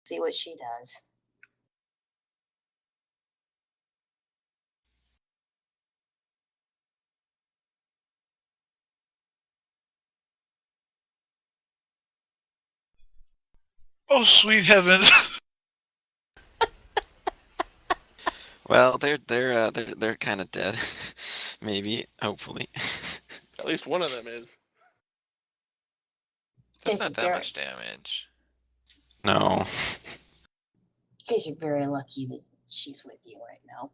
See what she does. Oh, sweet heavens! Well, they're kind of dead. Maybe, hopefully. At least one of them is. That's Guys are not that very, much damage. No. you guys are very lucky that she's with you right now.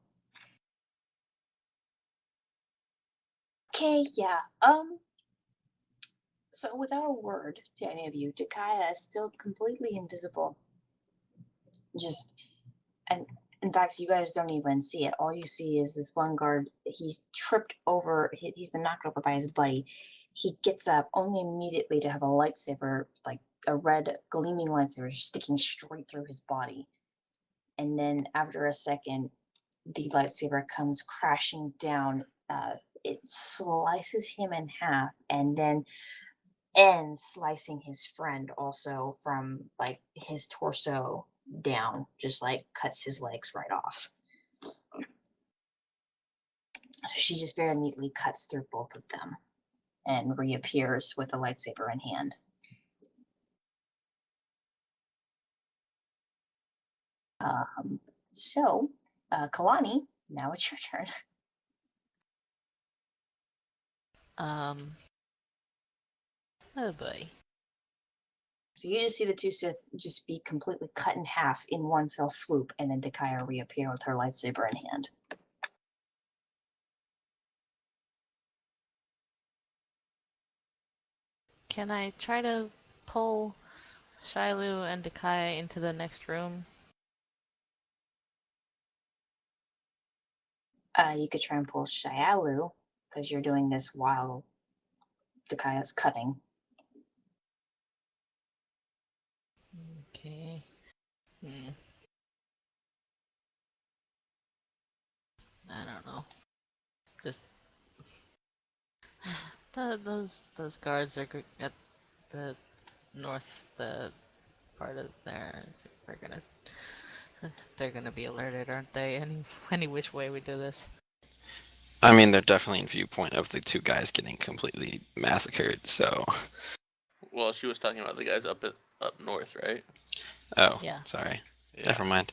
Okay, yeah. So without a word to any of you, Takaya is still completely invisible. And in fact, you guys don't even see it. All you see is this one guard. He's tripped over. He's been knocked over by his buddy. He gets up only immediately to have a lightsaber, like a red gleaming lightsaber, sticking straight through his body. And then after a second, the lightsaber comes crashing down. It slices him in half, and then ends slicing his friend also from like his torso down, just like cuts his legs right off. So she just very neatly cuts through both of them and reappears with a lightsaber in hand. So, Kalani, now it's your turn. Oh boy. So you just see the two Sith just be completely cut in half in one fell swoop, and then Takaya reappear with her lightsaber in hand. Can I try to pull Shilu and Dakai into the next room? You could try and pull Shialu, because you're doing this while Takaya's cutting. Okay. I don't know. Just those guards are at the north, the part of there. They're gonna be alerted, aren't they? Any which way we do this. I mean, they're definitely in viewpoint of the two guys getting completely massacred, so... Well, she was talking about the guys up north, right? Oh, Yeah. sorry. Yeah. Never mind.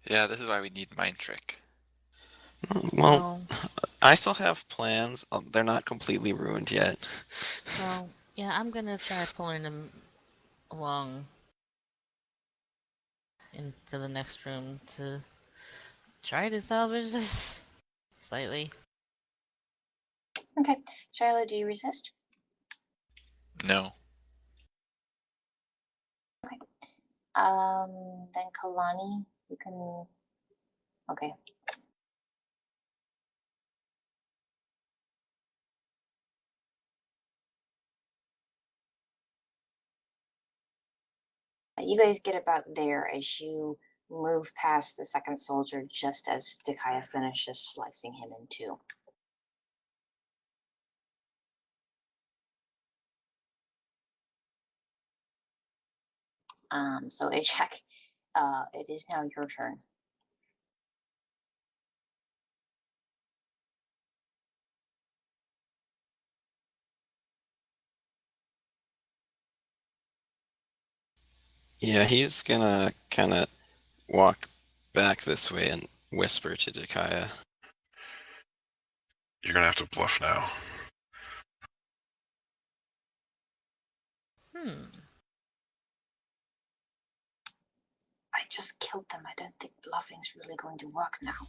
Yeah, this is why we need Mind Trick. Well, I still have plans. They're not completely ruined yet. Well, yeah, I'm gonna try pulling them along into the next room to try to salvage this slightly. Okay. Shiloh, do you resist? No. Okay. Then Kalani, you can... Okay. You guys get about there as you move past the second soldier just as Takaya finishes slicing him in two. So Ajak, it is now your turn. Yeah, he's gonna kind of walk back this way and whisper to Jakaya. You're gonna have to bluff now. I just killed them. I don't think bluffing's really going to work now.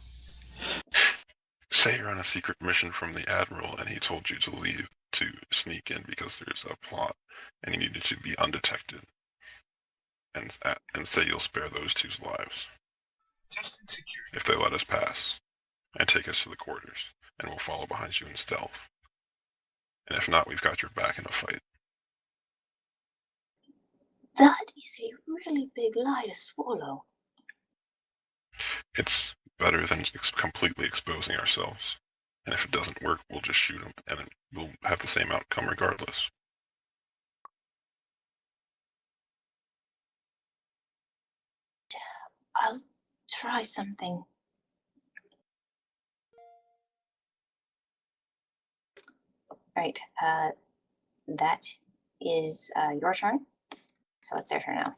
Say you're on a secret mission from the Admiral and he told you to leave to sneak in because there's a plot and you needed to be undetected. And say you'll spare those two's lives. If they let us pass and take us to the quarters, and we'll follow behind you in stealth. And if not, we've got your back in a fight. That is a really big lie to swallow. It's better than completely exposing ourselves. And if it doesn't work, we'll just shoot them, and then we'll have the same outcome regardless. I'll try something. Right. That is your turn. So it's their turn now.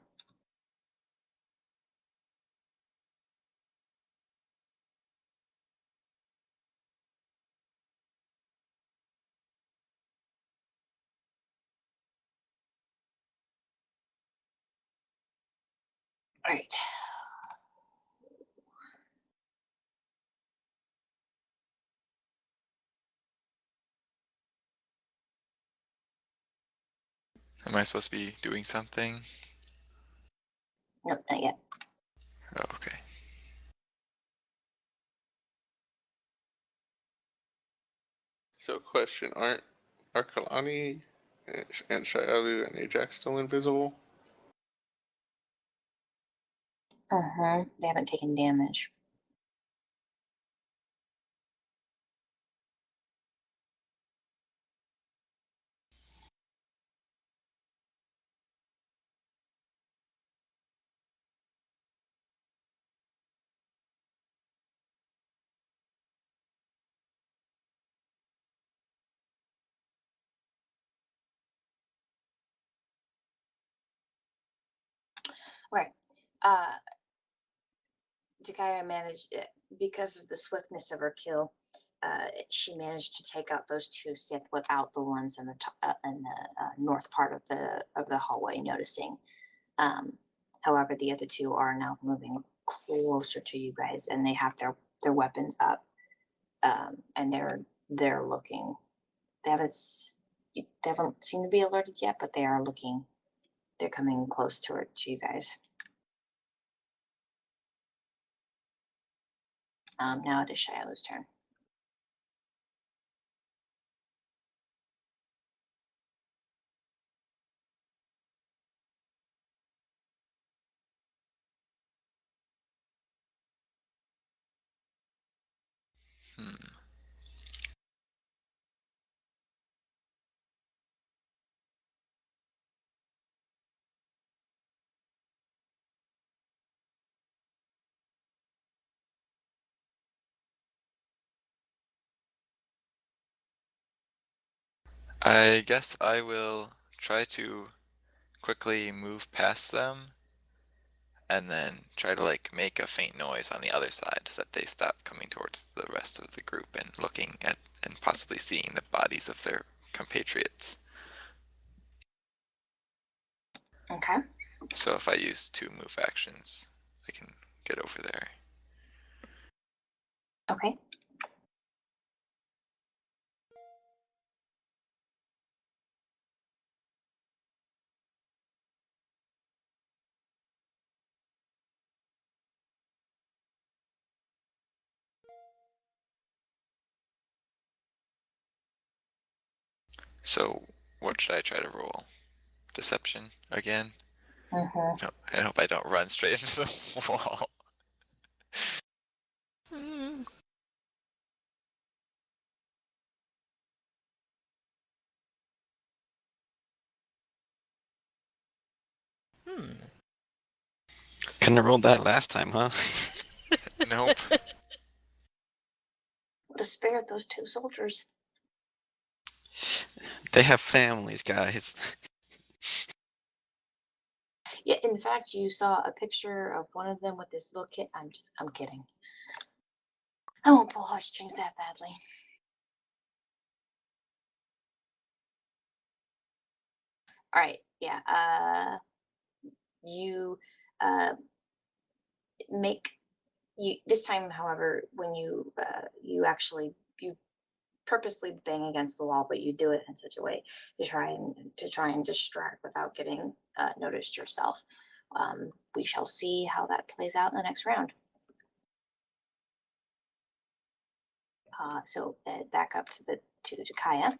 Right. Am I supposed to be doing something? Nope, not yet. Oh, okay. So, question: Aren't Kalani and Shayalu and Ajax still invisible? They haven't taken damage. Right. Takaya managed, because of the swiftness of her kill, she managed to take out those two Sith without the ones in the north part of the hallway noticing. However, the other two are now moving closer to you guys, and they have their weapons up, and they're looking. They haven't seemed to be alerted yet, but they are looking. They're coming close to you guys. Now it is Shiloh's turn. Hmm. I guess I will try to quickly move past them and then try to like make a faint noise on the other side so that they stop coming towards the rest of the group and looking at and possibly seeing the bodies of their compatriots. Okay. So if I use 2 move actions, I can get over there. Okay. So what should I try to roll? Deception again? Mm-hmm. No, I hope I don't run straight into the wall. Hmm. Hmm. Couldn't have rolled that last time, huh? Nope. Would have spared those two soldiers. They have families, guys. Yeah, in fact, you saw a picture of one of them with this little kid. I'm kidding. I won't pull heartstrings that badly. All right, yeah. You make you this time, however, when you actually you purposely bang against the wall, but you do it in such a way to try and distract without getting noticed yourself. We shall see how that plays out in the next round. So back up to Jakaya.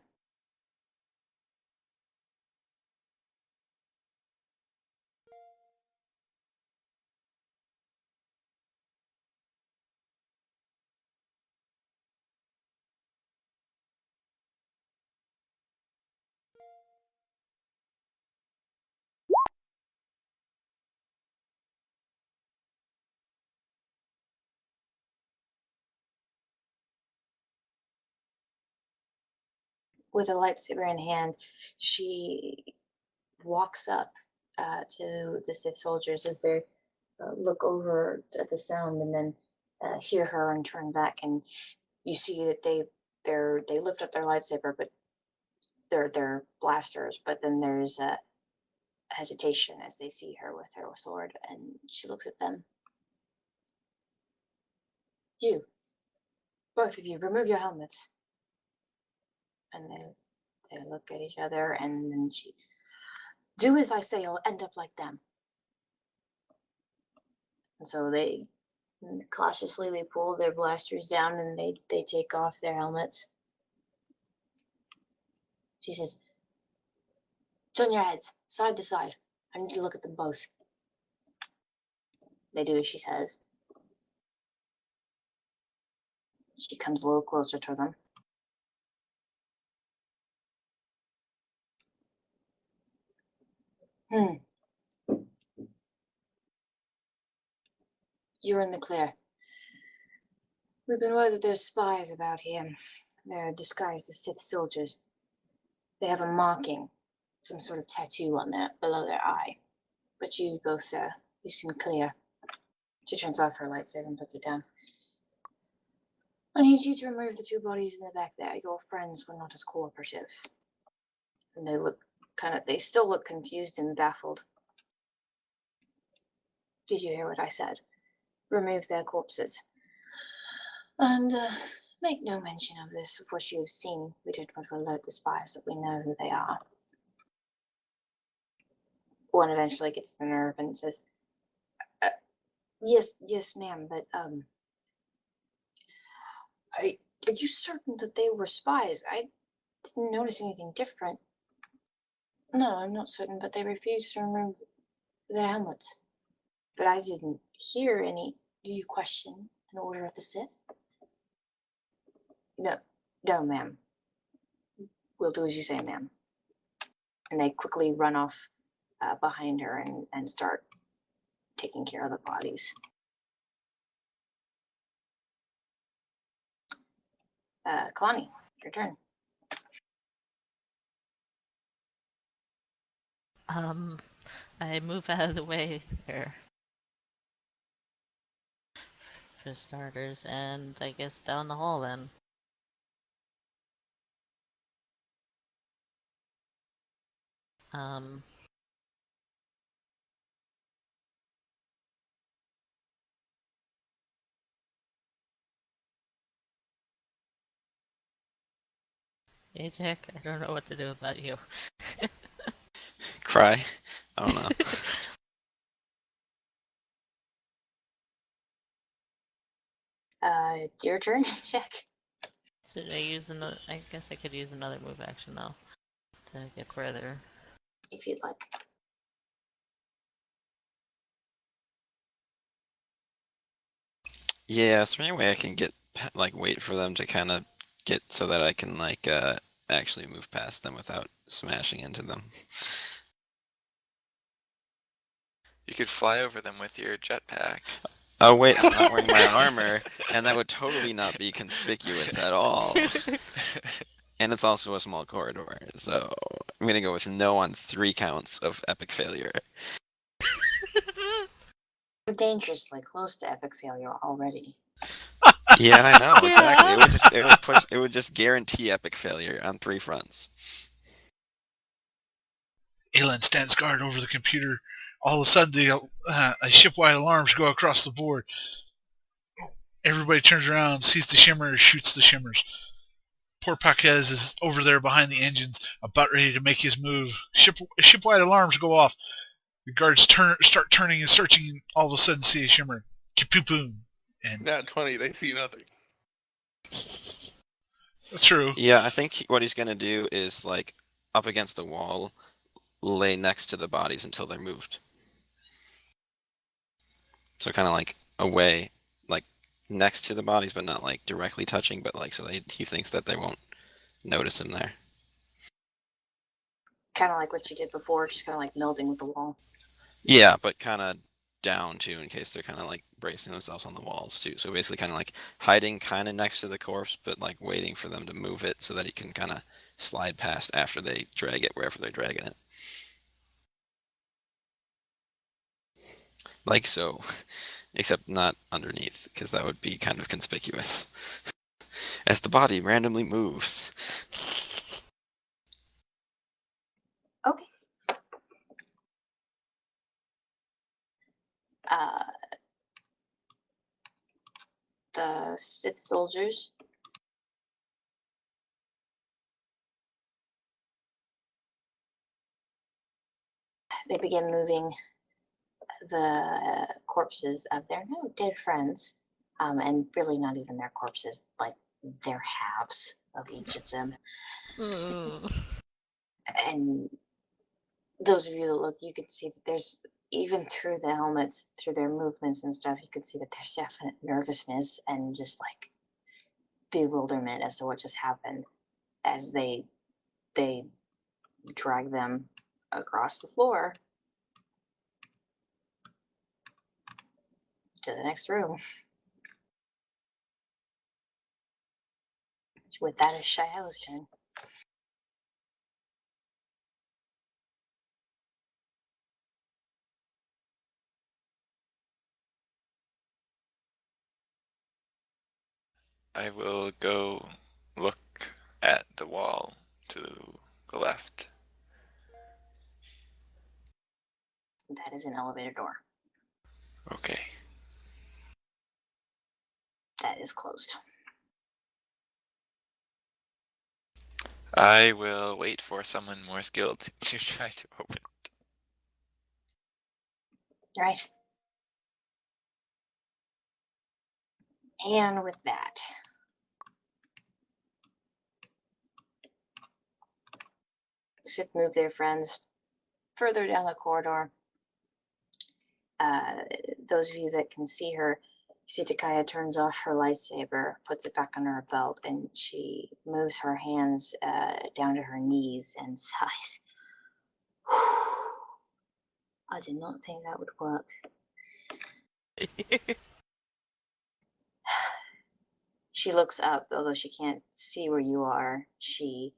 with a lightsaber in hand, she walks up to the Sith soldiers as they look over at the sound and then hear her and turn back, and you see that they lift up their lightsaber, but they're blasters. But then there's a hesitation as they see her with her sword, and she looks at them. You, both of you, remove your helmets. And they look at each other, and then she, do as I say, I'll end up like them. And so they cautiously they pull their blasters down and they take off their helmets. She says, turn your heads side to side. I need to look at them both. They do as she says. She comes a little closer to them. You're in the clear. We've been word that there's spies about here. They're disguised as Sith soldiers. They have a marking, some sort of tattoo on below their eye. But you both, you seem clear. She turns off her lightsaber and puts it down. I need you to remove the two bodies in the back there. Your friends were not as cooperative. And they still look confused and baffled. Did you hear what I said? Remove their corpses. And make no mention of this, of what you have seen. We don't want to alert the spies that we know who they are. One eventually gets the nerve and says, yes, ma'am, but, are you certain that they were spies? I didn't notice anything different. No, I'm not certain, but they refused to remove their helmets. But I didn't hear any. Do you question an order of the Sith? No, ma'am. We'll do as you say, ma'am. And they quickly run off behind her and start taking care of the bodies. Kalani, your turn. I move out of the way there. For starters, and I guess down the hall then. Hey Jack, I don't know what to do about you. Cry. I don't know. Your turn, Jack. Should I use another? I guess I could use another move action though to get further. If you'd like. Yeah, is there any way I can get wait for them to kind of get so that I can actually move past them without smashing into them? You could fly over them with your jetpack. Oh wait, I'm not wearing my armor, and that would totally not be conspicuous at all. And it's also a small corridor, so I'm gonna go with no on 3 counts of epic failure. We're dangerously close to epic failure already. Yeah, I know, exactly. It would just guarantee epic failure on 3 fronts. Aelin stands guard over the computer. All of a sudden, the ship-wide alarms go across the board. Everybody turns around, sees the shimmers, shoots the shimmers. Poor Paquez is over there behind the engines, about ready to make his move. Ship-wide alarms go off. The guards start turning and searching, and all of a sudden see a shimmer. Boom. And Nat 20, they see nothing. that's true. Yeah, I think what he's gonna do is up against the wall, lay next to the bodies until they're moved. So kind of away, next to the bodies, but not directly touching, but so he thinks that they won't notice him there. Kind of like what you did before, just kind of melding with the wall. Yeah, but kind of down too, in case they're kind of like bracing themselves on the walls too. So basically, kind of like hiding kind of next to the corpse, but like waiting for them to move it so that he can kind of slide past after they drag it wherever they're dragging it. Like so, except not underneath, because that would be kind of conspicuous. As the body randomly moves. Okay. The Sith soldiers they begin moving the corpses of their now dead friends, and really not even their corpses, like their halves of each of them. And those of you that look, you could see that there's, even through the helmets, through their movements and stuff, you could see that there's definite nervousness and just like bewilderment as to what just happened as they drag them across the floor to the next room. With that, it's Shiloh's turn. I will go look at the wall to the left. That is an elevator door. Okay. That is closed. I will wait for someone more skilled to try to open it. Right. And with that, Sith move their friends further down the corridor. Those of you that can see her, see Takaya turns off her lightsaber, puts it back on her belt, and she moves her hands down to her knees and sighs. I did not think that would work. She looks up, although she can't see where you are. She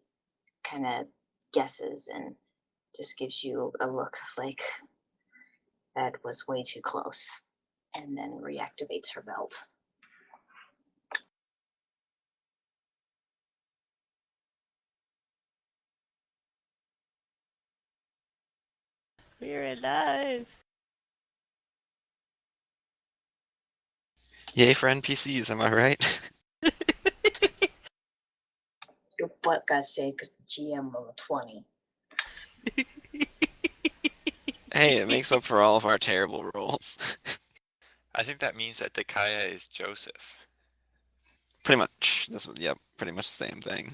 kind of guesses and just gives you a look of like, that was way too close, and then reactivates her belt. We're alive. Yay for NPCs, am I right? Your butt got saved because the GM rolled a 20. Hey, it makes up for all of our terrible rolls. I think that means that Takaya is Joseph. Pretty much. Yep, pretty much the same thing.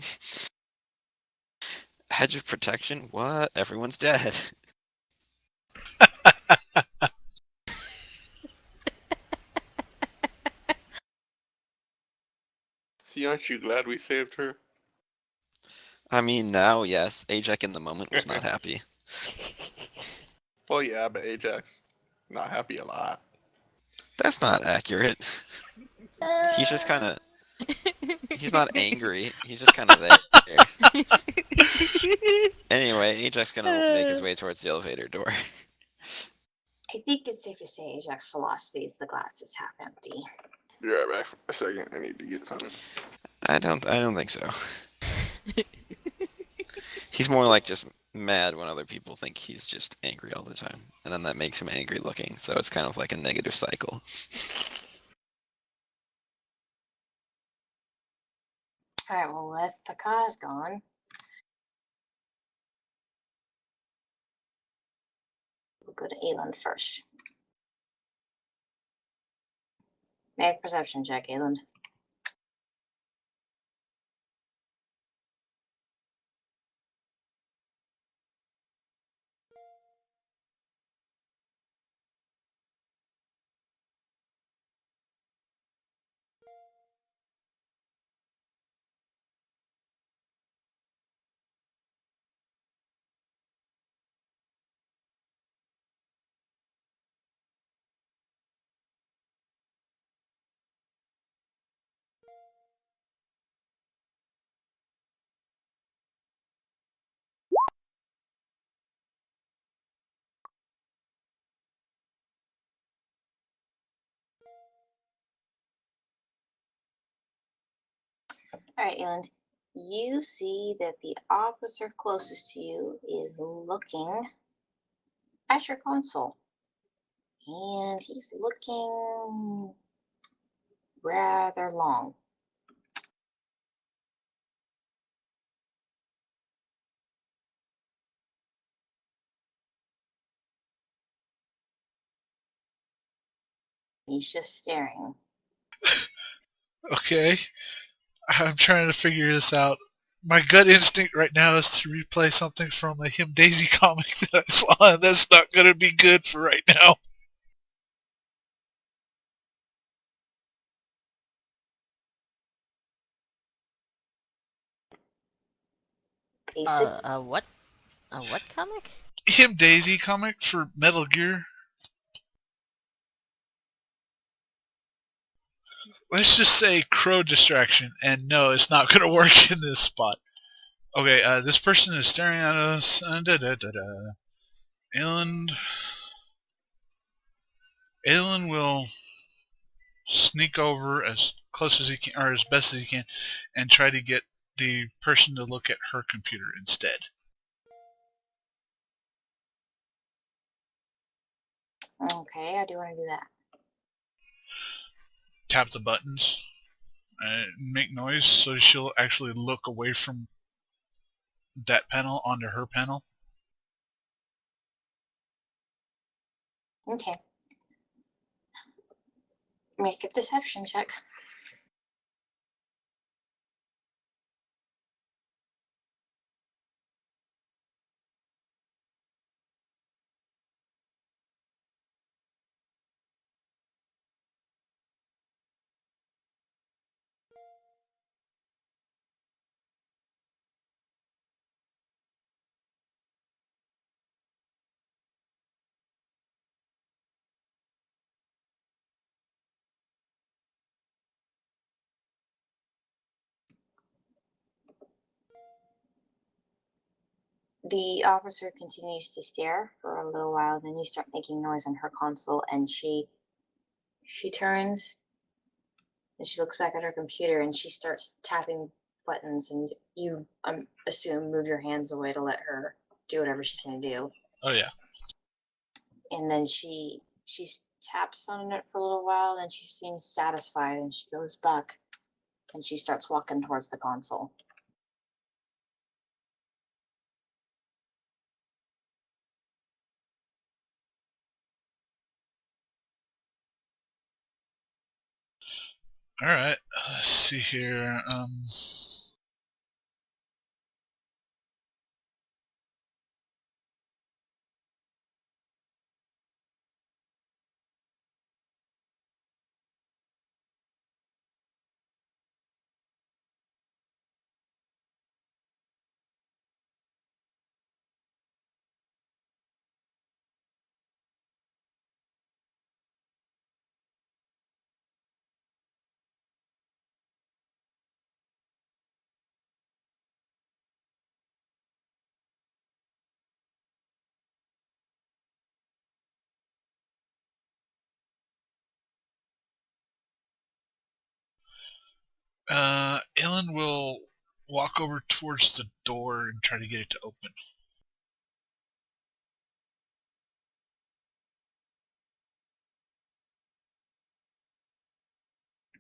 Hedge of protection? What? Everyone's dead. See, aren't you glad we saved her? I mean, now, yes. Ajak in the moment was not happy. Well, yeah, but Ajax, not happy a lot. That's not accurate. He's just kind of... He's not angry. He's just kind of there. Anyway, Ajak's gonna make his way towards the elevator door. I think it's safe to say Ajax's philosophy is the glass is half empty. Be right back for a second. I need to get something. I don't think so. He's more like just mad when other people think he's just angry all the time. And then that makes him angry looking. So it's kind of like a negative cycle. Alright, well, with Paka's gone, we'll go to Aeland first. Make a perception check, Aeland. right, Eland. You see that the officer closest to you is looking at your console. And he's looking rather long. He's just staring. Okay. I'm trying to figure this out. My gut instinct right now is to replay something from a Him Daisy comic that I saw, and that's not going to be good for right now. He sits. What? A what comic? Him Daisy comic for Metal Gear. Let's just say crow distraction, and no, it's not going to work in this spot. Okay, this person is staring at us. Aelin will sneak over as close as he can, or as best as he can, and try to get the person to look at her computer instead. Okay, how do you want to do that? Tap the buttons, make noise, so she'll actually look away from that panel onto her panel. Okay. Make a deception check. The officer continues to stare for a little while, then you start making noise on her console, and she turns and she looks back at her computer and she starts tapping buttons, and you assume move your hands away to let her do whatever she's going to do. Oh yeah. And then she taps on it for a little while, then she seems satisfied and she goes back and she starts walking towards the console. All right. Let's see here. Ellen will walk over towards the door and try to get it to open.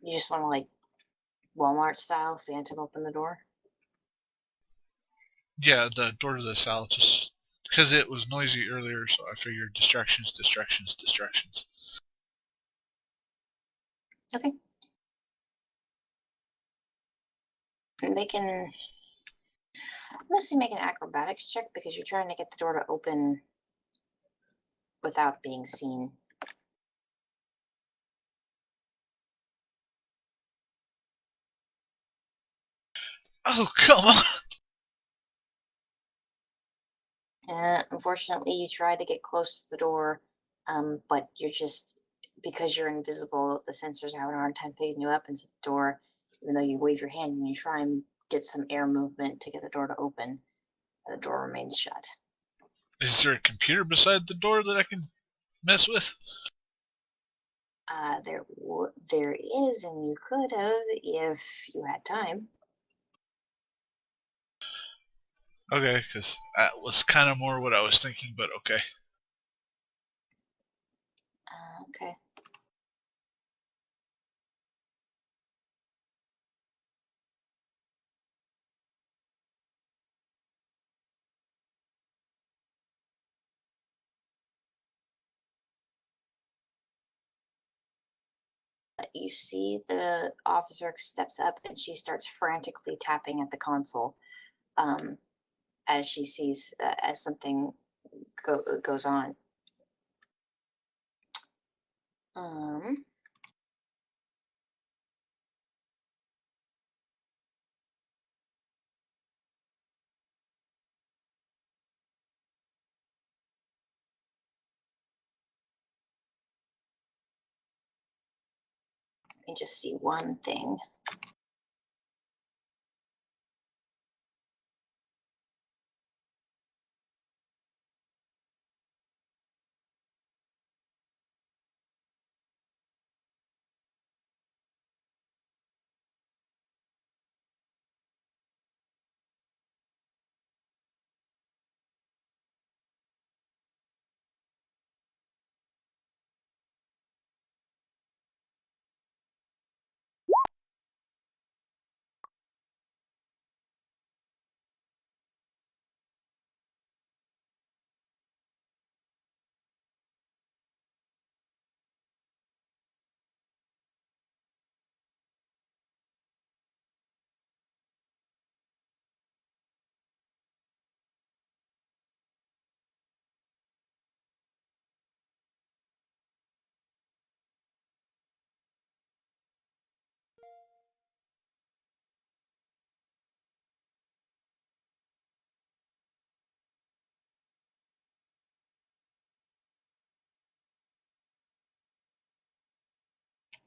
You just want to, like, Walmart style phantom open the door? Yeah, the door to the south, just because it was noisy earlier, so I figured distractions. Okay. Mostly make an acrobatics check because you're trying to get the door to open without being seen. Oh, come on! Unfortunately, you try to get close to the door, but you're just, because you're invisible, the sensors are having a hard time picking you up into the door, even though you wave your hand and you try and get some air movement to get the door to open. The door remains shut. Is there a computer beside the door that I can mess with? There is, and you could have if you had time. Okay, because that was kind of more what I was thinking, but okay. Okay. You see the officer steps up and she starts frantically tapping at the console as she sees as something goes on. Um, let me just see one thing.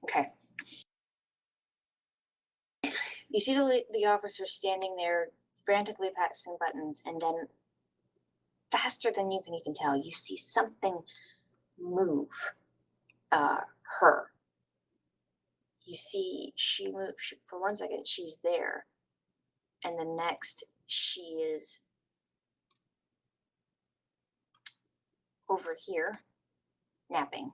Okay. You see the officer standing there, frantically pressing buttons, and then faster than you can even tell, you see something move her. You see she moves for 1 second, she's there, and the next she is over here napping.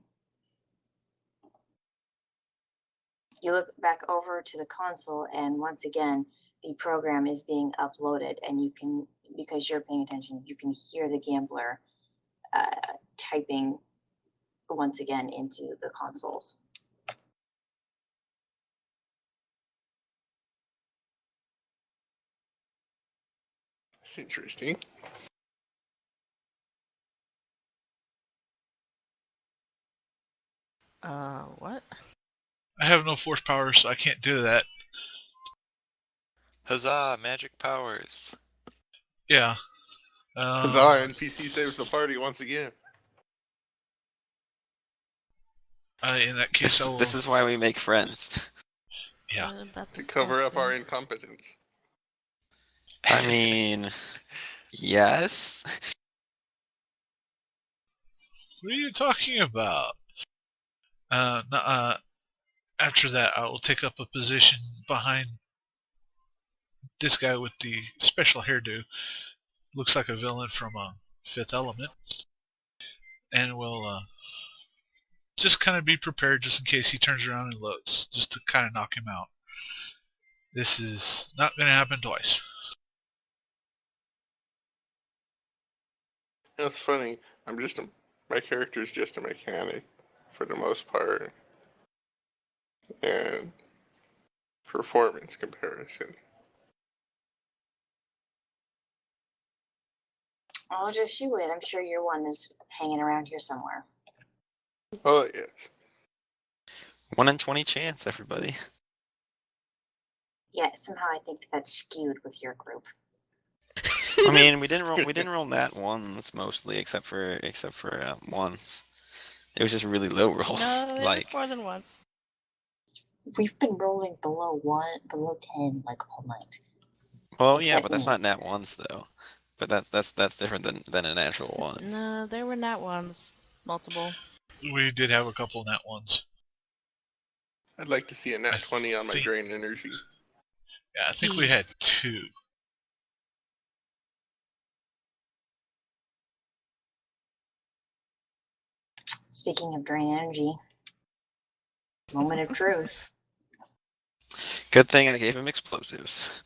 You look back over to the console, and once again, the program is being uploaded, and you can, because you're paying attention, you can hear the gambler typing once again into the consoles. That's interesting. What? I have no force power, so I can't do that. Huzzah! Magic powers. Yeah. Huzzah, NPC saves the party once again. In that case, I will. This is why we make friends. Yeah. What about To the cover up our stuffing? incompetence. I mean, yes. What are you talking about? After that, I will take up a position behind this guy with the special hairdo. Looks like a villain from Fifth Element. And we'll just kind of be prepared just in case he turns around and looks, just to kind of knock him out. This is not going to happen twice. That's funny. My character is just a mechanic for the most part. And performance comparison. I'll just shoot it. I'm sure your one is hanging around here somewhere. Oh, yes. 1 in 20 chance, everybody. Yeah, somehow I think that's skewed with your group. I mean, we didn't roll nat ones mostly, except for once. It was just really low rolls. No, it like was more than once. We've been rolling below 10 like all night. well, yeah, Except but that's me. not nat ones though. But that's different than a natural one. No, there were nat ones. Multiple. We did have a couple of nat ones. I'd like to see a nat I 20 on my think- drain energy. Yeah, I think we had two. Speaking of drain energy, moment of truth. Good thing I gave him explosives.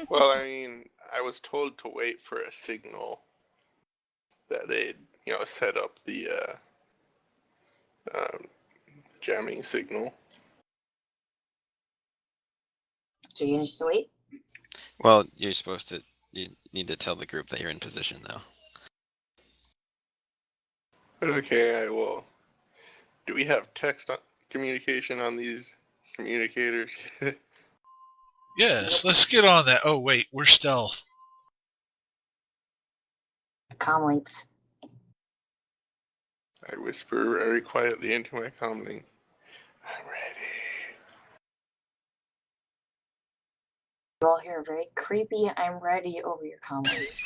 Well, I mean, I was told to wait for a signal that they'd, set up the jamming signal. So you're gonna just wait? Well, you're supposed to. You need to tell the group that you're in position, though. But okay, I will. Do we have text communication on these communicators? Yes, let's get on that. Oh wait, we're stealth. Comlinks. I whisper very quietly into my comlink. I'm ready. You all hear a very creepy "I'm ready" over your comlinks.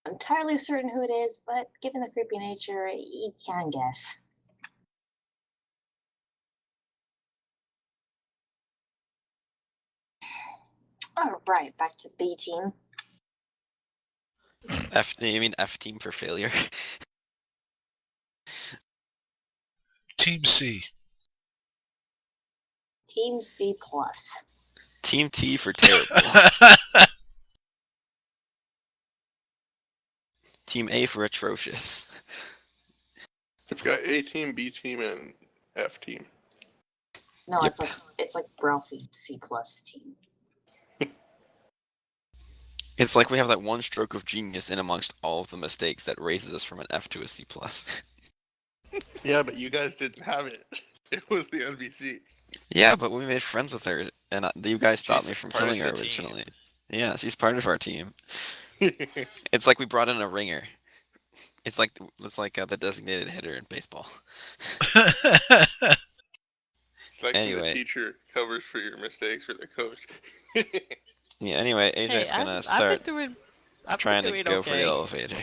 I'm entirely certain who it is, but given the creepy nature, you can guess. All right, back to B team. You mean F team for failure? Team C. Team C plus. Team T for terrible. Team A for atrocious. We've got A team, B team, and F team. No, Yep. it's like Ralphie C plus team. It's like we have that one stroke of genius in amongst all of the mistakes that raises us from an F to a C plus. Yeah, but you guys didn't have it. It was the NBC. Yeah, but we made friends with her, and you guys stopped She's me from part of killing her the team. originally. Yeah, she's part of our team. It's like we brought in a ringer. It's like the designated hitter in baseball. It's like when Anyway. the teacher covers for your mistakes or the coach. Yeah. Anyway, Hey, AJ's gonna I've been start doing. I've trying been to doing go for the okay. elevator.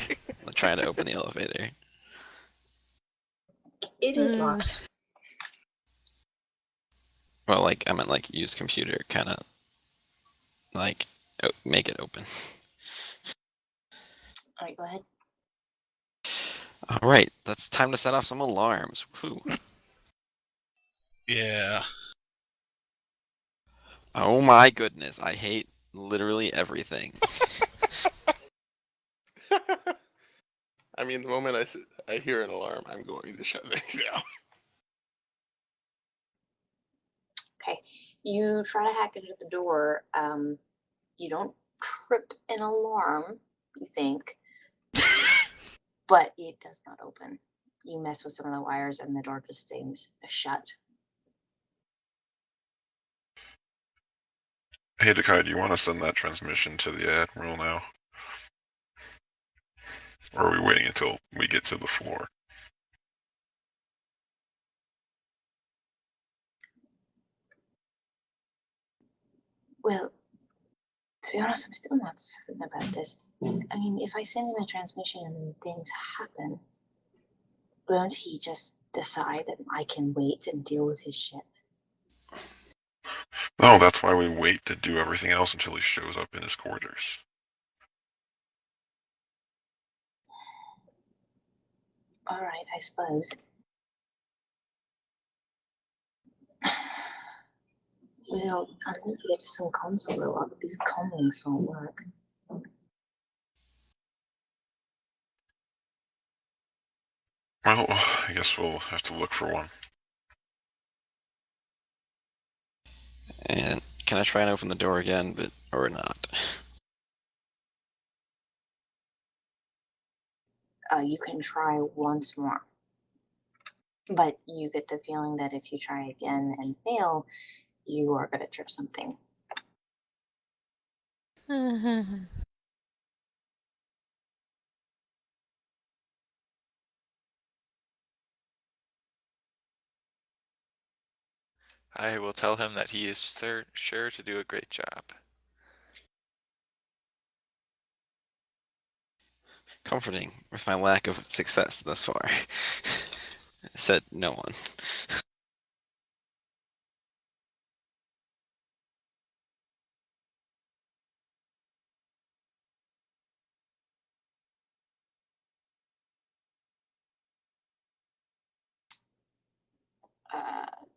Trying to open the elevator. It is locked. Well, like I meant like use computer, kind of like make it open. All right, go ahead. All right, that's time to set off some alarms. Whew. Yeah. Oh my goodness, I hate literally everything. I mean, the moment I hear an alarm, I'm going to shut things down. Okay, you try to hack into the door. You don't trip an alarm, you think, but it does not open. You mess with some of the wires, and the door just seems shut. Hey, Dekai, do you want to send that transmission to the Admiral now? Or are we waiting until we get to the floor? Well, to be honest, I'm still not certain about this. I mean, if I send him a transmission and things happen, won't he just decide that I can wait and deal with his ship? No, that's why we wait to do everything else until he shows up in his quarters. All right, I suppose. Well, I need to get to some console though. These comlinks won't work. Well, I guess we'll have to look for one. And can I try and open the door again, or not? You can try once more. But you get the feeling that if you try again and fail, you are going to trip something. I will tell him that he is sure to do a great job. Comforting with my lack of success thus far. Said no one.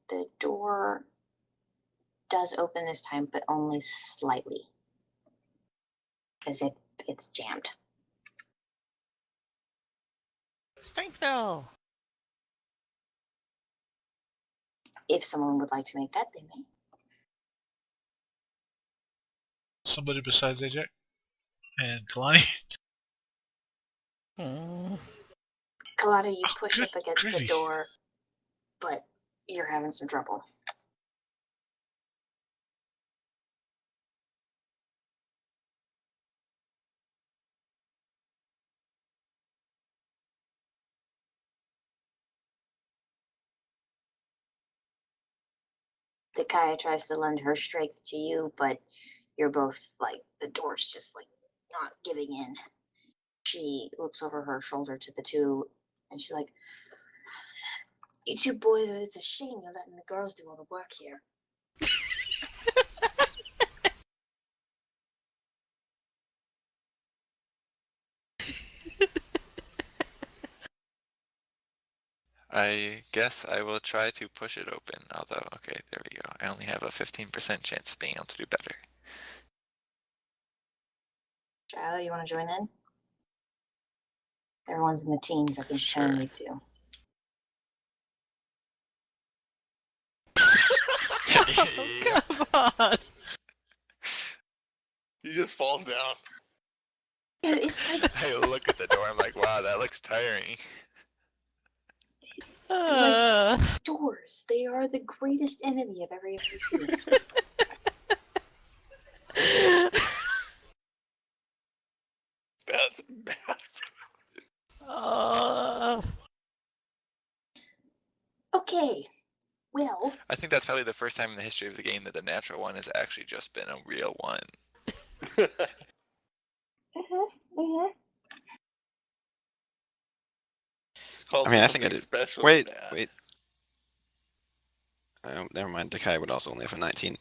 The door does open this time, but only slightly, as if it's jammed. Strength throw. If someone would like to make that, they may. Somebody besides AJ and Kalani. Kalata, you push good up against the gravy. door, but you're having some trouble. Takaya tries to lend her strength to you, but you're both like, the door's just like not giving in. She looks over her shoulder to the two, and she's like, "You two boys, it's a shame you're letting the girls do all the work here." I guess I will try to push it open, although, okay, there we go. I only have a 15% chance of being able to do better. Shiloh, you want to join in? Everyone's in the teens. I think you kind Sure. of need to. Oh, come on. He just falls down. Yeah, it's like I look at the door, I'm like, wow, that looks tiring. doors. They are the greatest enemy I've ever seen. That's bad. Okay, well, I think that's probably the first time in the history of the game that the natural one has actually just been a real one. It's called I mean, I think I something did. special. Wait, Dad. wait. Oh, never mind. Takai would also only have a 19.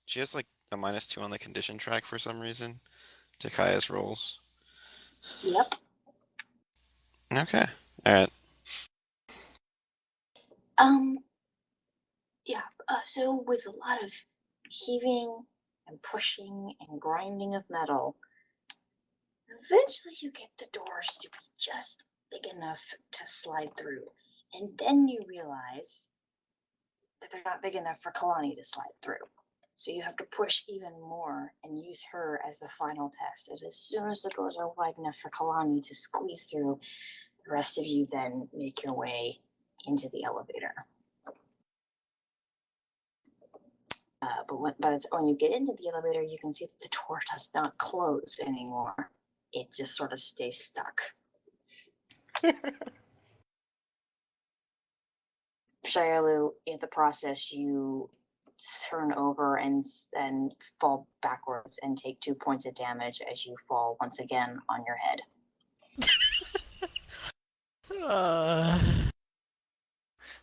She has like a -2 on the condition track for some reason? Takaya's rolls. yep. Okay. Alright. Yeah. So with a lot of heaving and pushing and grinding of metal, eventually you get the doors to be just big enough to slide through, and then you realize that they're not big enough for Kalani to slide through. So you have to push even more and use her as the final test. And as soon as the doors are wide enough for Kalani to squeeze through, the rest of you then make your way into the elevator. But when you get into the elevator, you can see that the door does not close anymore. It just sort of stays stuck. Shialu, in the process, you turn over and fall backwards and take 2 points of damage as you fall once again on your head.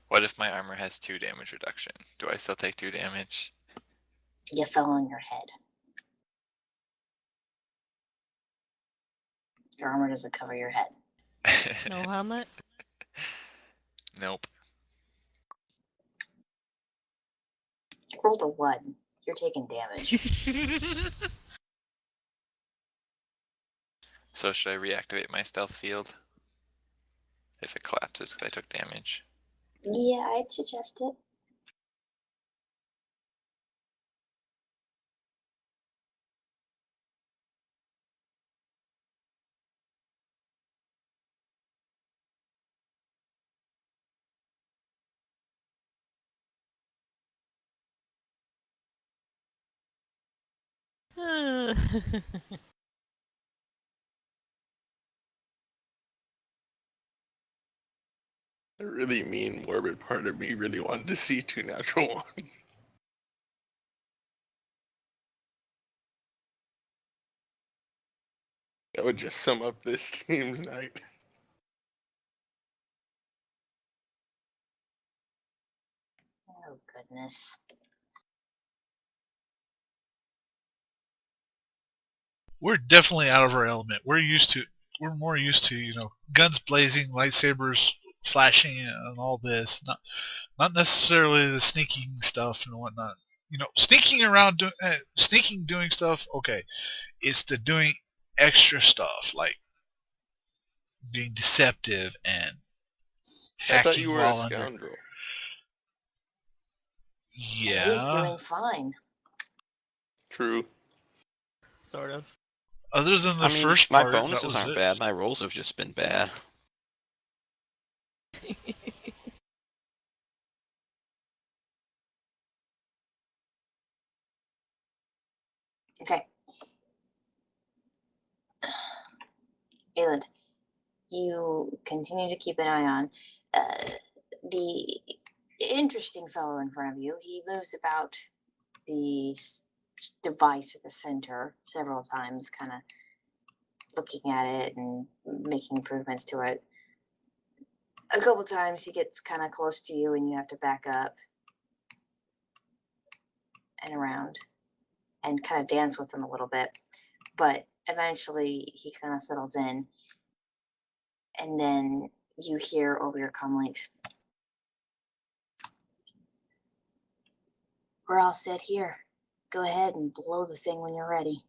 What if my armor has 2 damage reduction? Do I still take 2 damage? You fell on your head. Your armor doesn't cover your head. No helmet? Nope. You rolled a 1. You're taking damage. So should I reactivate my stealth field? If it collapses because I took damage. Yeah, I'd suggest it. A really mean, morbid part of me really wanted to see 2 natural ones. That would just sum up this team's night. Oh, goodness. We're definitely out of our element. We're more used to, guns blazing, lightsabers flashing and all this. Not necessarily the sneaking stuff and whatnot. Sneaking around, doing stuff. Okay, it's the doing extra stuff like being deceptive and I thought hacking you were a while under. scoundrel. He's Yeah. doing fine. True. Sort of. Other than the I mean, first my part, that bonuses was aren't it. bad. My rolls have just been bad. Okay. Ayland, you continue to keep an eye on the interesting fellow in front of you. He moves about the device at the center several times, kind of looking at it and making improvements to it. A couple times he gets kind of close to you and you have to back up and around and kind of dance with him a little bit. But eventually he kind of settles in. And then you hear over your comlinks, "We're all set here. Go ahead and blow the thing when you're ready."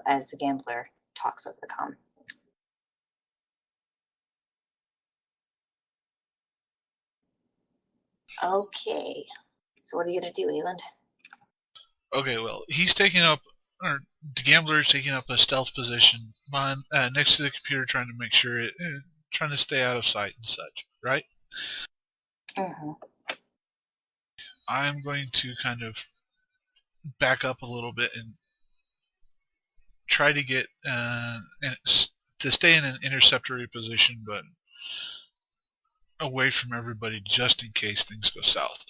As the gambler talks over the comm. Okay. So what are you gonna do, Ayland? Okay, well, he's taking up, or the gambler is taking up a stealth position next to the computer, trying to make sure trying to stay out of sight and such, right? Mm-hmm. I'm going to kind of back up a little bit and try to get to stay in an interceptory position, but away from everybody just in case things go south.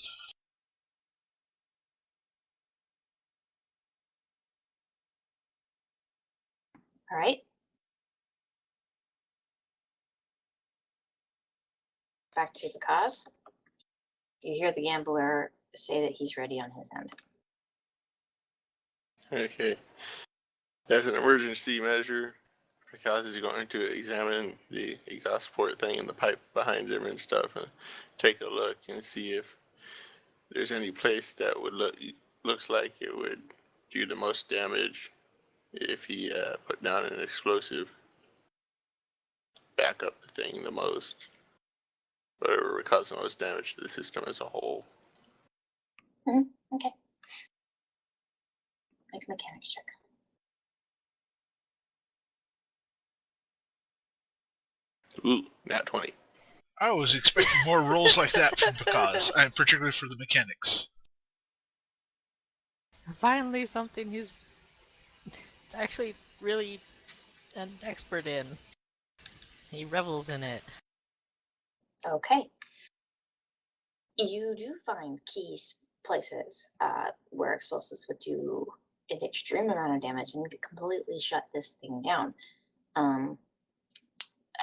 All right. Back to the cause. You hear the gambler say that he's ready on his end. Okay. As an emergency measure, Prakash is going to examine the exhaust port thing in the pipe behind him and stuff, and take a look and see if there's any place that would looks like it would do the most damage if he put down an explosive. Back up the thing the most. Whatever would cause the most damage to the system as a whole. Okay. Make a mechanics check. Ooh, nat 20. I was expecting more rolls like that from Picaz, particularly for the mechanics. Finally, something he's actually really an expert in. He revels in it. Okay. You do find keys places where explosives would do an extreme amount of damage and could completely shut this thing down.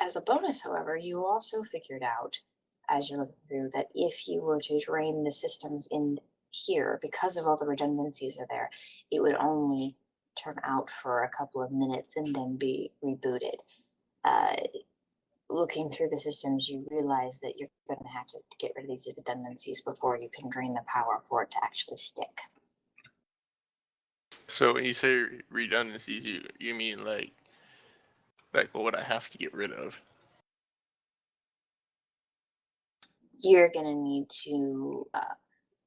As a bonus, however, you also figured out, as you're looking through, that if you were to drain the systems in here, because of all the redundancies are there, it would only turn out for a couple of minutes and then be rebooted. Looking through the systems, you realize that you're going to have to get rid of these redundancies before you can drain the power for it to actually stick. So when you say redundancies, you mean like what would I have to get rid of? You're going to need to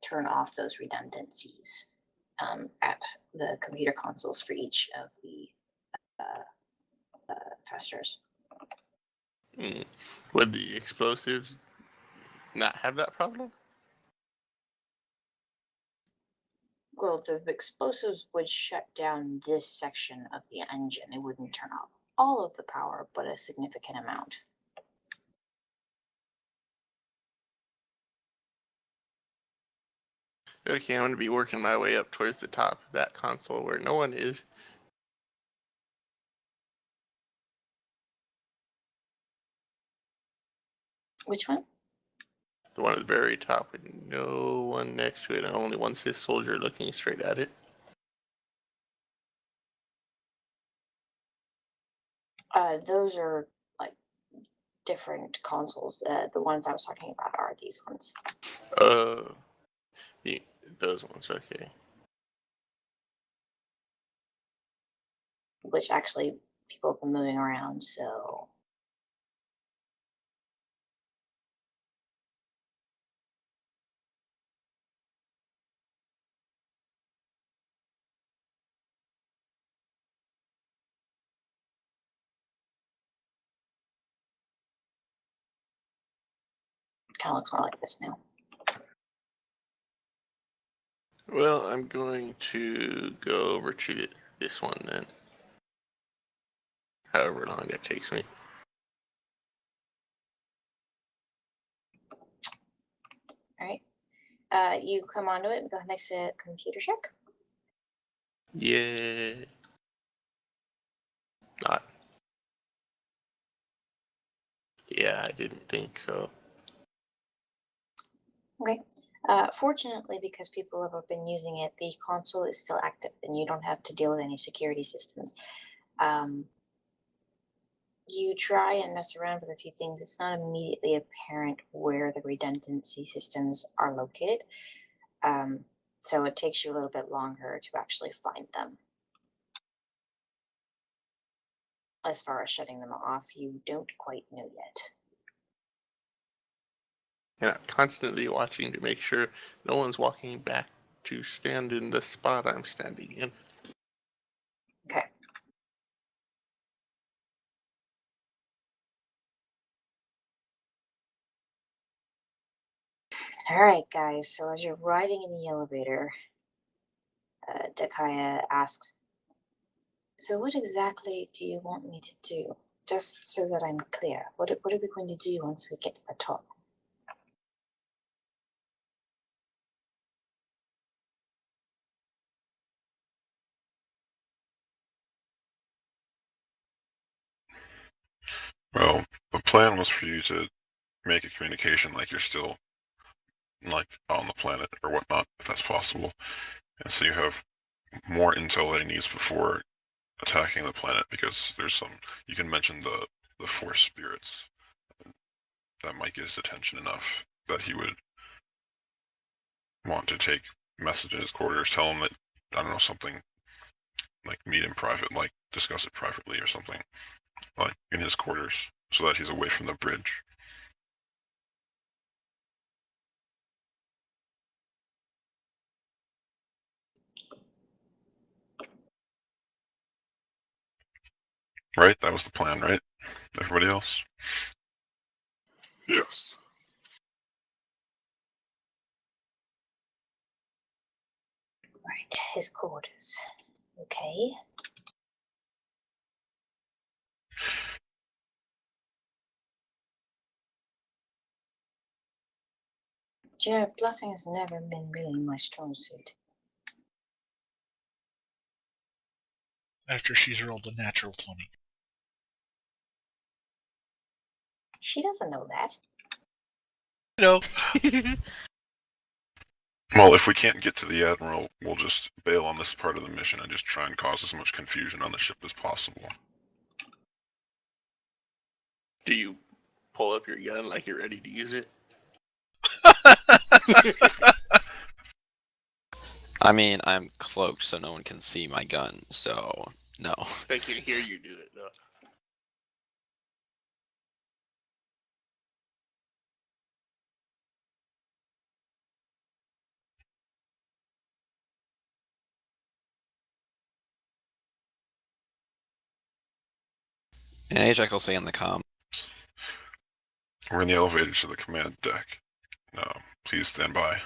turn off those redundancies at the computer consoles for each of the thrusters. Would the explosives not have that problem? Well, the explosives would shut down this section of the engine. It wouldn't turn off all of the power, but a significant amount. Okay, I'm going to be working my way up towards the top of that console where no one is. Which one? The one at the very top with no one next to it, and only one Sith soldier looking straight at it. Those are like different consoles. The ones I was talking about are these ones. The, those ones, okay. Which actually people have been moving around, so it kind of looks more like this now. Well, I'm going to go over to this one then. However long that takes me. All right. You come onto it and go next to computer check. Yeah. Not. Yeah, I didn't think so. Okay. Fortunately, because people have been using it, the console is still active and you don't have to deal with any security systems. You try and mess around with a few things. It's not immediately apparent where the redundancy systems are located. So it takes you a little bit longer to actually find them. As far as shutting them off, you don't quite know yet. And I'm constantly watching to make sure no one's walking back to stand in the spot I'm standing in. Okay. All right, guys. So as you're riding in the elevator, Dakaya asks, "So what exactly do you want me to do? Just so that I'm clear. What are we going to do once we get to the top?" Well, the plan was for you to make a communication like you're still like on the planet or whatnot, if that's possible. And so you have more intel that he needs before attacking the planet, because there's some you can mention the force spirits that might get his attention enough that he would want to take message in his quarters, tell him that, I don't know, something like meet in private, like discuss it privately or something, like in his quarters, so that he's away from the bridge. Right? That was the plan, right? Everybody else? Yes. Right, his quarters. Okay. Do you know, bluffing has never been really my strong suit. After she's rolled a natural 20. She doesn't know that. You know, Well, if we can't get to the Admiral, we'll just bail on this part of the mission and just try and cause as much confusion on the ship as possible. Do you pull up your gun like you're ready to use it? I mean, I'm cloaked so no one can see my gun, so no. They can hear you do it, though. And Ajax will say in the comm. We're in the elevator to the command deck. Please stand by.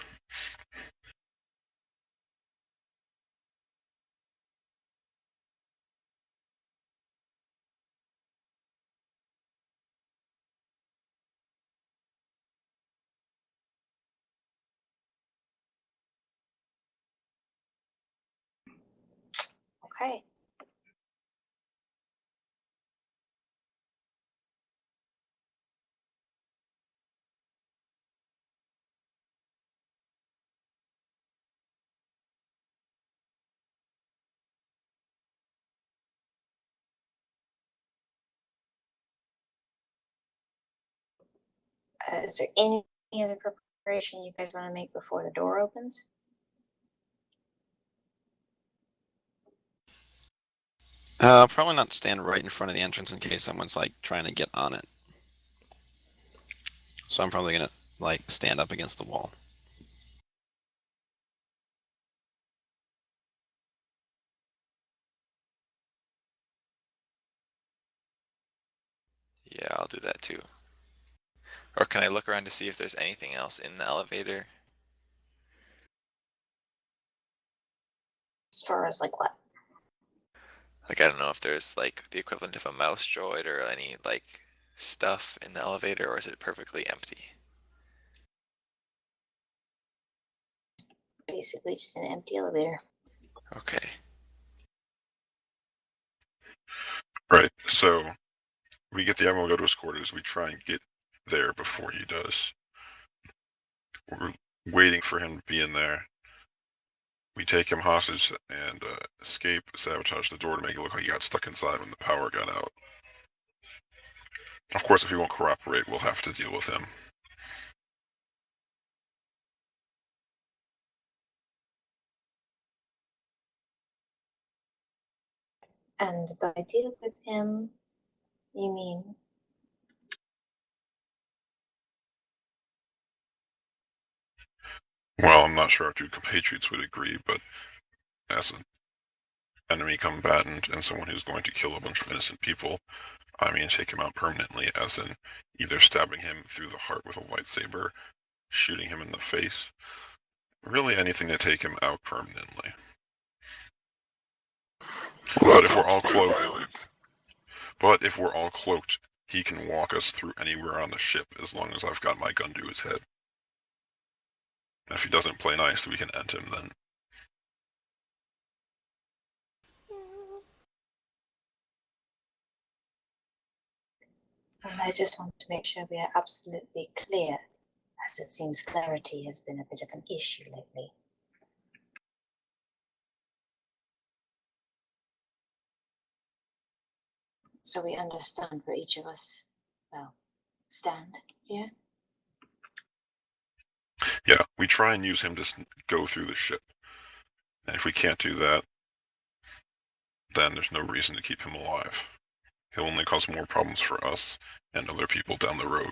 Okay. Is there any other preparation you guys want to make before the door opens? Probably not stand right in front of the entrance in case someone's like trying to get on it. So I'm probably gonna like stand up against the wall. Yeah, I'll do that too. Or can I look around to see if there's anything else in the elevator? As far as like what? Like, I don't know if there's like the equivalent of a mouse droid or any like stuff in the elevator, or is it perfectly empty? Basically just an empty elevator. Okay. Right. So we get the Admiral go to his quarters. We try and get there before he does. We're waiting for him to be in there. We take him hostage and escape, sabotage the door to make it look like he got stuck inside when the power got out. Of course, if he won't cooperate, we'll have to deal with him. And by deal with him, you mean? Well, I'm not sure our two compatriots would agree, but as an enemy combatant and someone who's going to kill a bunch of innocent people, I mean take him out permanently, as in either stabbing him through the heart with a lightsaber, shooting him in the face, really anything to take him out permanently. But if we're all cloaked, he can walk us through anywhere on the ship as long as I've got my gun to his head. And if he doesn't play nice, we can end him then. I just want to make sure we are absolutely clear, as it seems clarity has been a bit of an issue lately. So we understand where each of us, well, stand here. Yeah, we try and use him to go through the ship. And if we can't do that, then there's no reason to keep him alive. He'll only cause more problems for us and other people down the road.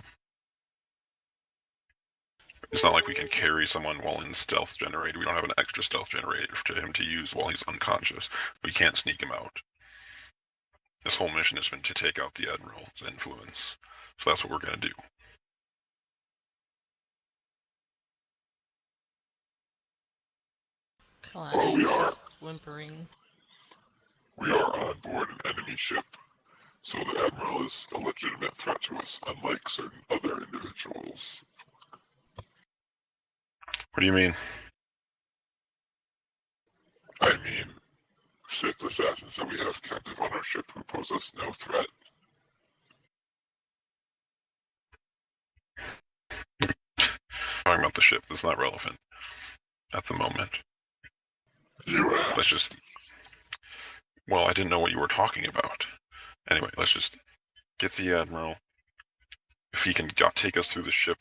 It's not like we can carry someone while in stealth generator. We don't have an extra stealth generator for him to use while he's unconscious. We can't sneak him out. This whole mission has been to take out the Admiral's influence. So that's what we're going to do. Kalani is just whimpering. We are on board an enemy ship, so the Admiral is a legitimate threat to us, unlike certain other individuals. What do you mean? I mean, Sith assassins that we have captive on our ship who pose us no threat. Talking about the ship, that's not relevant at the moment. You asked. Let's just... Well, I didn't know what you were talking about. Anyway, let's just get the Admiral. If he can take us through the ship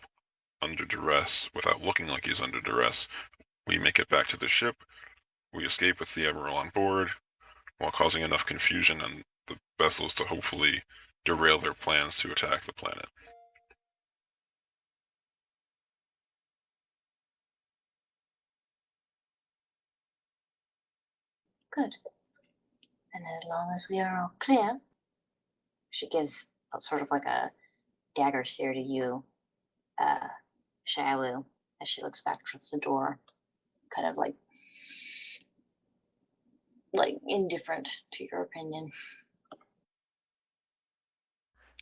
under duress without looking like he's under duress, we make it back to the ship. We escape with the Admiral on board while causing enough confusion on the vessels to hopefully derail their plans to attack the planet. Good. And as long as we are all clear, she gives a sort of like a dagger stare to you, Shialu, as she looks back towards the door, kind of like indifferent to your opinion.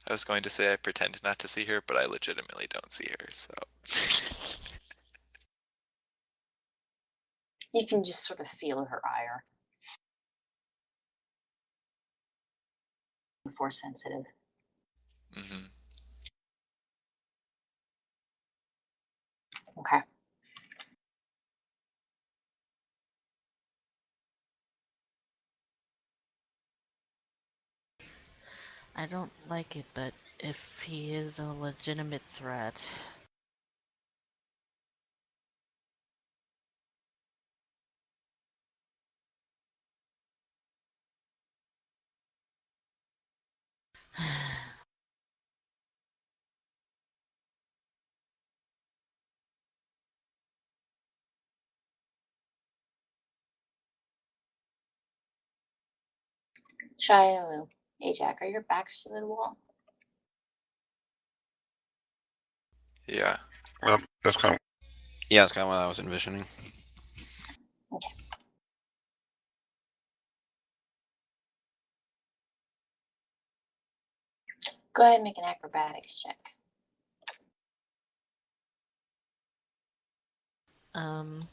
I was going to say I pretend not to see her, but I legitimately don't see her, so. You can just sort of feel her ire. Force sensitive. Mm-hmm. Okay. I don't like it, but if he is a legitimate threat... Shialu, Ajax, are your backs to the wall? Yeah. Well, that's kind of Yeah, that's kind of what I was envisioning. Go ahead and make an acrobatics check. Um...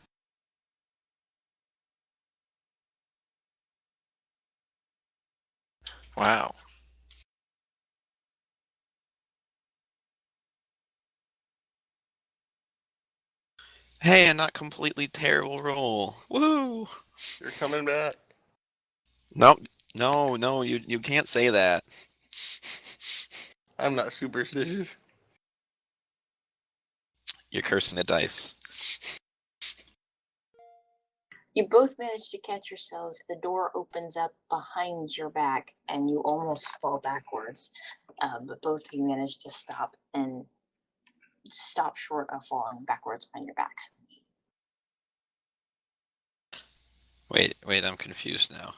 Wow. Hey, a not completely terrible roll. Woo! You're coming back. Nope. No, you can't say that. I'm not superstitious. You're cursing the dice. You both manage to catch yourselves. The door opens up behind your back and you almost fall backwards. But both of you manage to stop and stop short of falling backwards on your back. Wait, I'm confused now.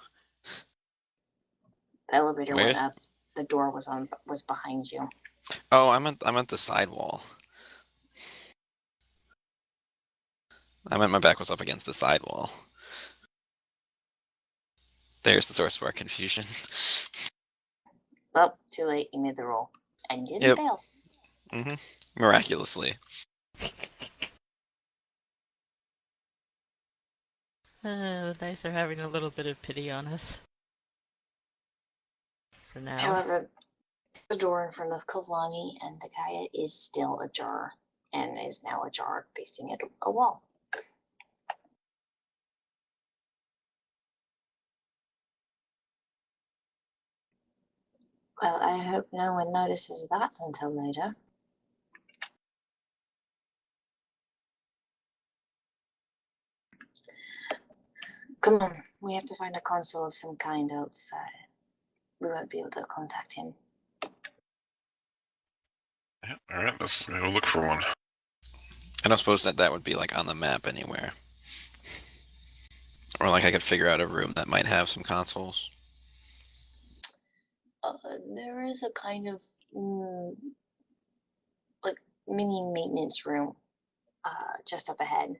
The elevator Where's- went up. The door was behind you. Oh, I'm at the side wall. I meant my back was up against the side wall. There's the source of our confusion. Well, too late. You made the roll. And you didn't Yep. fail. Miraculously. The dice are having a little bit of pity on us. For now. However, the door in front of Kalani and Takaya is still ajar and is now ajar facing a wall. Well, I hope no one notices that until later. Come on, we have to find a consul of some kind outside. We won't be able to contact him. yeah, all right. Let's go look for one. I don't suppose that would be like on the map anywhere. Or like I could figure out a room that might have some consoles. There is a kind of like mini maintenance room just up ahead.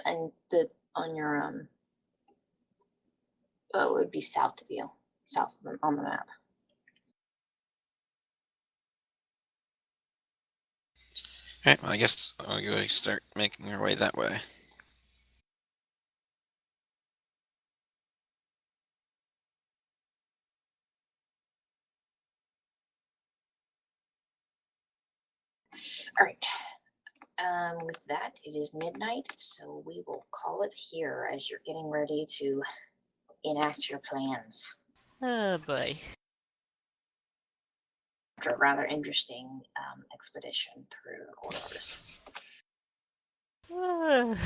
And the on your it would be south of you, south of them on the map. Alright, well, I guess I'll go start making our way that way. All right. With that, it is midnight, so we will call it here as you're getting ready to enact your plans. Oh boy. After a rather interesting expedition through Ordos. Well,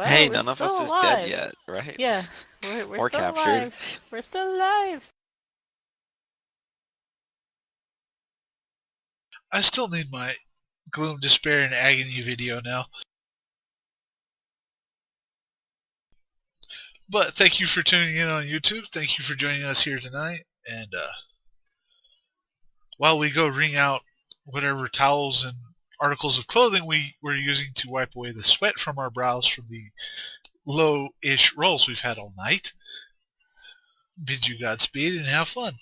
Hey, we're none of us still is alive. dead yet, right? Yeah, we're Or still captured. alive. We're still alive. I still need my gloom, despair, and agony video now. But thank you for tuning in on YouTube. Thank you for joining us here tonight. And while we go wring out whatever towels and articles of clothing we were using to wipe away the sweat from our brows from the low-ish rolls we've had all night, bid you Godspeed and have fun.